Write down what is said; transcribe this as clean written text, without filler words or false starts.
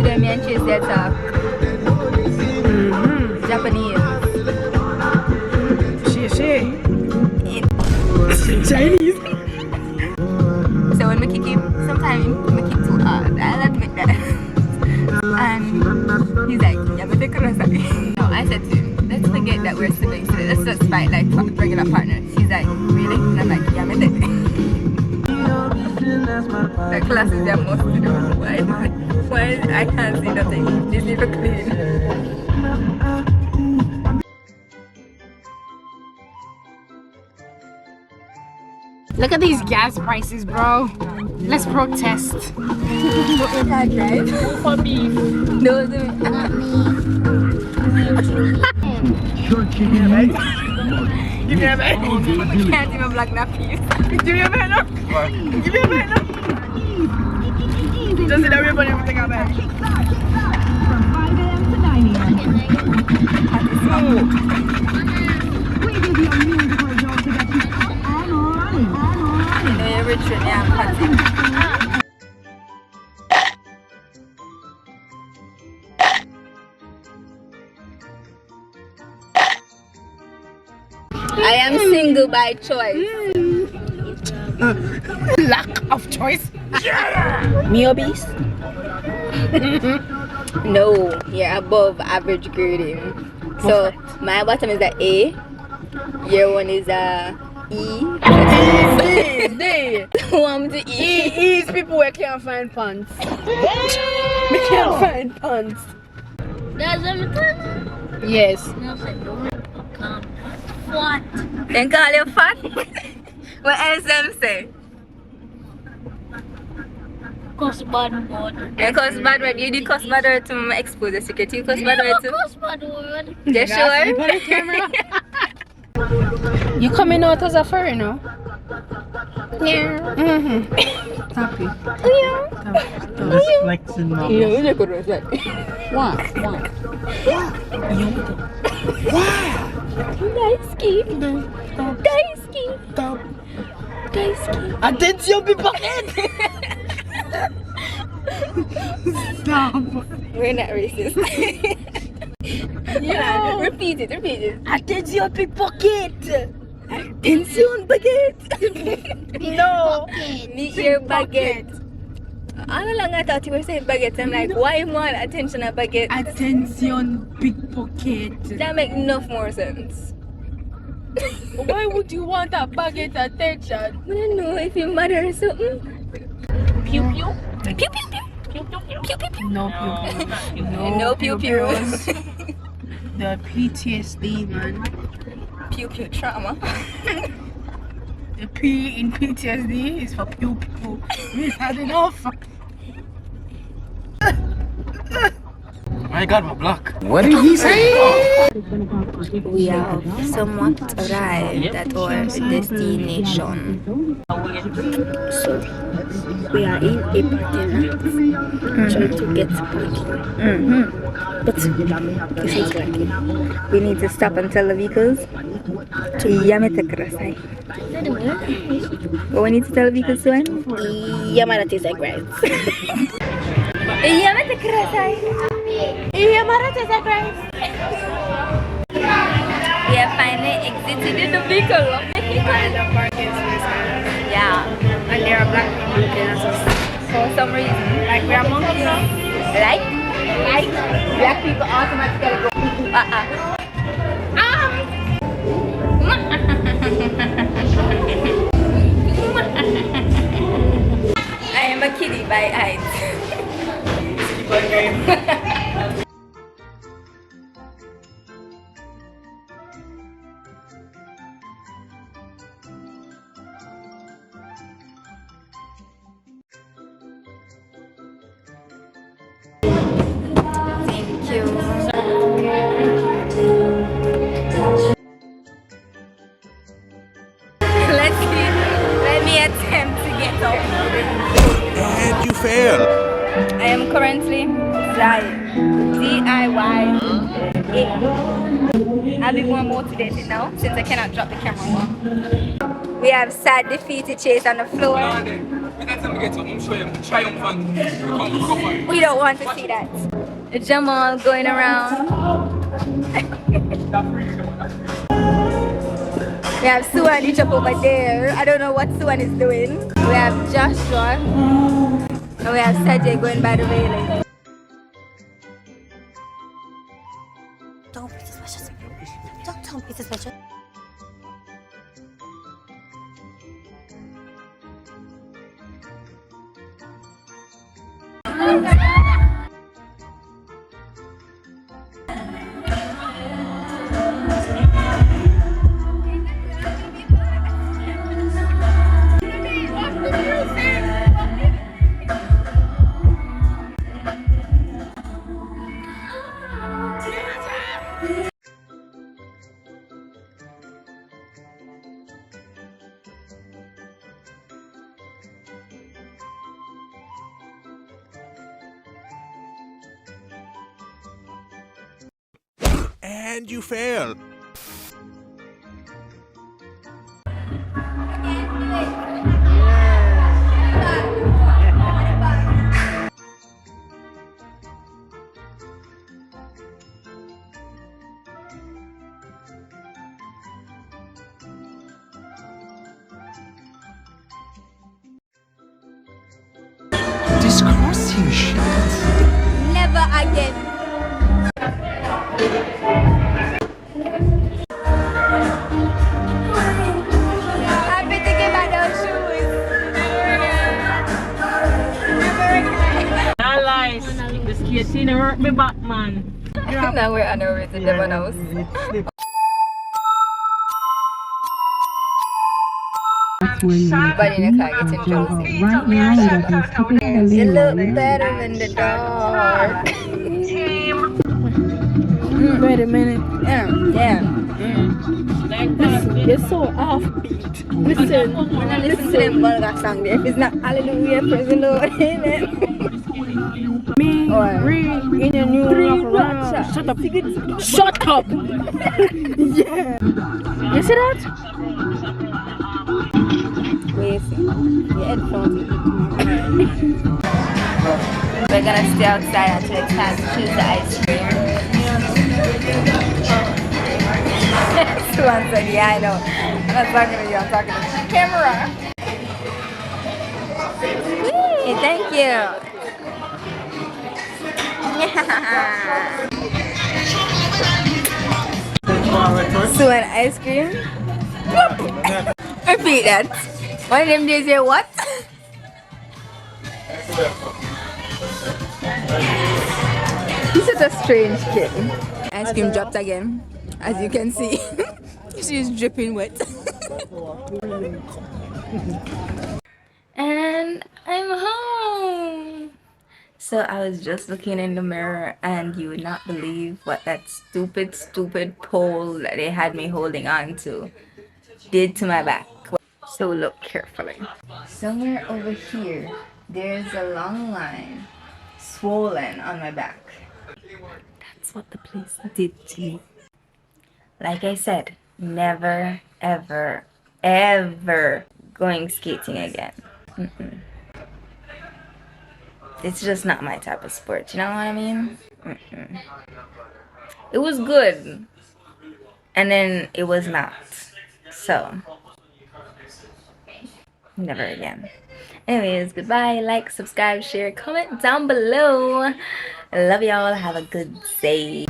them and chase their talk. Japanese. Shay. Chinese. So when we kick him, sometimes we kick too hard. I'll admit that. And he's like, yeah, but take a rest of it. No, I said to him, let's forget that we're siblings today. Let's just fight like regular partners. He's like, really? And I'm like, yeah, but take it. The classes are most to do. Why I can't see nothing? This need to clean. Look at these gas prices, bro. Let's protest. Can't drive. For beef. No, do it. Give me a bag. Give me a bag. I can't even block that piece. Give me a bag now. Give me a bag now. Just sit down, everybody, and take a bag. From 5 a.m. to 9 a.m. We give you a musical job to get you on. Richard, yeah, I'm cutting. I am single by choice. Lack of choice. Me obese? No, you're above average grading. So my bottom is a A, your one is a E. D. Who am to E? E is people who can't find pants. We can't find pants. That's everything. Yes. What? Then call you fat? What else them say? Cost bad word. And cause bad word, you did cause bad word to expose the secret. You cause bad word too? Cost bad word. You sure? You coming out as a foreigner? Yeah. Happy. Yeah. Flexing now. You know, you could rest that. What? Daisuki. Attention, be pocket! Stop. We're not racist. Yeah, repeat it. Attention, pickpocket! Attention, baguette. No! Meet your baguette. All along I thought you were saying baguette. I'm like, why more attention a baguette? Attention, pickpocket! That make enough more sense. Why would you want a baguette attention? I don't know if you're mad or something. Pew pew. Pew pew pew. Pew pew pew. Pew pew pew. No pew. No pew pews. The PTSD, man. Pew pew trauma. The P in PTSD is for pew pew. We've had enough. My God, my block. What did he say? We have somewhat arrived at our destination. So we are in a parking lot trying to get parking. But this is working. We need to stop and tell the vehicles to Yamete Kurasai. What we need to tell the vehicles to him? Yamarate Zagreb. Yamete Kurasai. Yamarate Zagreb. We have finally exited in the vehicle. Yeah. And there are black people looking at us. For some reason. Like we are monkeys. Like black people automatically go I am a kiddie by height. Thank you. Let me attempt to get up. And you fail. I am currently DIY. I'll be more motivated now since I cannot drop the camera more. We have sad defeated Chase on the floor. We don't want to see that. Jamal going around. We have Sue and each up over there. I don't know what Sue is doing. We have Joshua. And we have Shaday going by the railing. Don't be suspicious. Don't be suspicious. And you fail. Disgusting shit. Never again. I've been thinking about those shoes. I lies. The skating hurt me back, man. Now we're on our way to Devon House. But in the car getting drowsy. Right now, you are just keeping the You lead. look better in the dark. Wait a minute. Yeah. You're so offbeat. Listen. When I listen to them vulgar song there, if it's not hallelujah, praise the Lord, amen. Me, Or- read in your new rock. Shut up. Shut up. Yeah. You see that? Wait, see. Your headphones. We're gonna stay outside until it's time to choose the ice cream. Someone said, yeah, I know. I'm not talking to you, I'm talking to the camera. Hey, thank you. So an ice cream? Repeat that. One of them days here, what? He's such a strange kid. Ice cream dropped again, as you can see. She's dripping wet. And I'm home. So I was just looking in the mirror and you would not believe what that stupid pole that they had me holding on to did to my back. So look carefully. Somewhere over here, there's a long line swollen on my back. That's what the place did to me. Like I said, never, ever, ever going skating again. It's just not my type of sport, you know what I mean? It was good, and then it was not. So, never again. Anyways, goodbye. Like, subscribe, share, comment down below. I love y'all. Have a good day.